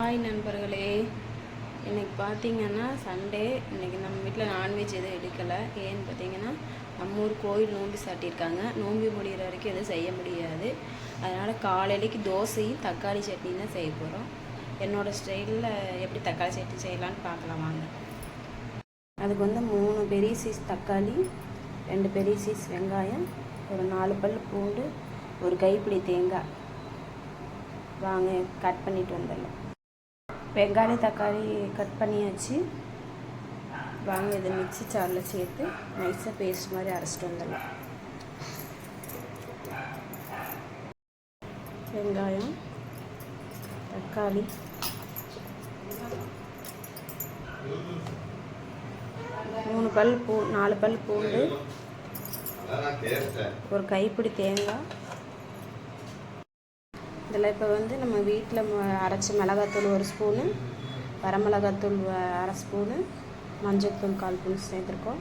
Hi நண்பர்களே, இன்றைக்கி பார்த்தீங்கன்னா சண்டே. இன்றைக்கி நம்ம வீட்டில் நான்வெஜ் எதுவும் எடுக்கலை. ஏன்னு பார்த்தீங்கன்னா நம்ம ஊர் கோயில் நோம்பி சாட்டியிருக்காங்க. நோம்பி முடிகிற வரைக்கும் எதுவும் செய்ய முடியாது. அதனால் காலையிலைக்கு தோசையும் தக்காளி சட்னி தான் செய்ய போகிறோம். என்னோடய ஸ்டைலில் எப்படி தக்காளி சட்னி செய்யலான்னு பார்க்கலாம் வாங்க. அதுக்கு வந்து 3 பெரிய சைஸ் தக்காளி, 2 பெரிய சைஸ் வெங்காயம், ஒரு 4 பல் பூண்டு, ஒரு கைப்பிடி தேங்காய் வாங்க கட் பண்ணிட்டு வந்துடலாம். வெங்காயம் தக்காளி கட் பண்ணியாச்சு. வாங்க இதை மிக்ஸி ஜாரில் சேர்த்து நைஸாக பேஸ்ட் மாதிரி அரைச்சிட்டு வந்துடலாம். வெங்காயம், தக்காளி, நாலு பல் பூண்டு, ஒரு கைப்பிடி தேங்காய். இதில் இப்போ வந்து நம்ம வீட்டில் அரைச்ச மிளகாத்தூள் 1 ஸ்பூனு, வரமிளகாத்தூள் 1/2 ஸ்பூனு, மஞ்சள்தூள் 1/4 ஸ்பூன் சேர்த்துருக்கோம்.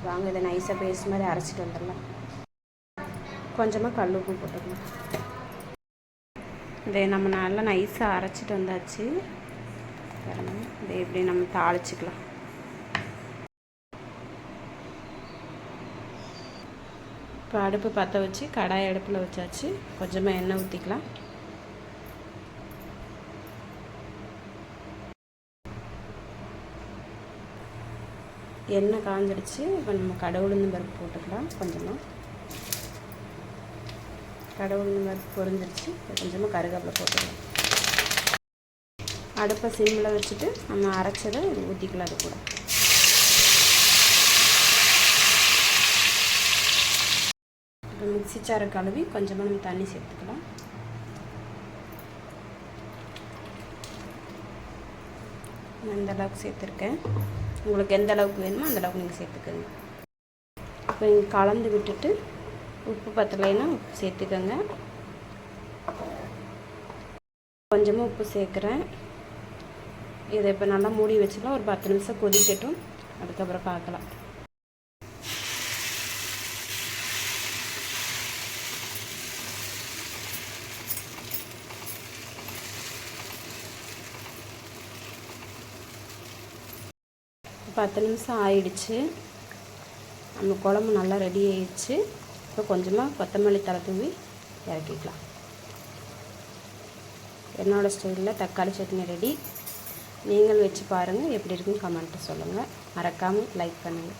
வாங்க இதை நைஸாக பேஸ்ட் மாதிரி அரைச்சிட்டு வந்துடலாம். கொஞ்சமாக கல் உப்பு போட்டுக்கலாம். இதை நம்ம நல்லா நைஸாக அரைச்சிட்டு வந்தாச்சு. இதை எப்படி நம்ம தாளிச்சிக்கலாம். இப்போ அடுப்பு பற்ற வச்சு கடாய் அடுப்பில் வச்சாச்சு. கொஞ்சமாக எண்ணெய் ஊற்றிக்கலாம். எண்ணெய் காஞ்சிடுச்சு. இப்போ நம்ம கடை உளுந்து பருப்பு போட்டுக்கலாம். கொஞ்சமாக கடை உளுந்து பருப்பு பொரிஞ்சிருச்சு. கொஞ்சமாக கருவேப்பிலை போட்டுக்கலாம். அடுப்பை சிம்மில் வச்சுட்டு நம்ம அரைச்சதை ஊற்றிக்கலாம். அது கூட இப்போ மிக்ஸி சாரை கழுவி கொஞ்சமாக நம்ம தண்ணி சேர்த்துக்கலாம். இந்த அளவுக்கு சேர்த்துருக்கேன். உங்களுக்கு எந்த அளவுக்கு வேணுமோ அந்த அளவுக்கு நீங்கள் சேர்த்துக்கோங்க. இப்போ நீங்கள் கலந்து விட்டுட்டு உப்பு பத்தலைன்னா உப்பு சேர்த்துக்கோங்க. கொஞ்சமாக உப்பு சேர்க்குறேன். இதை இப்போ நல்லா மூடி வச்சுக்கலாம். ஒரு 10 நிமிஷம் கொதிக்கட்டும். அதுக்கப்புறம் பார்க்கலாம். இப்போ 10 நிமிஷம் ஆயிடுச்சு. நம்ம குழம்பு நல்லா ரெடி ஆயிடுச்சு. இப்போ கொஞ்சமாக கொத்தமல்லி தழை தூவி இறக்கிக்கலாம். என்னோடய ஸ்டைலில் தக்காளி சட்னி ரெடி. நீங்கள் வச்சு பாருங்கள். எப்படி இருக்குன்னு கமெண்ட்டு சொல்லுங்கள். மறக்காமல் லைக் பண்ணுங்கள்.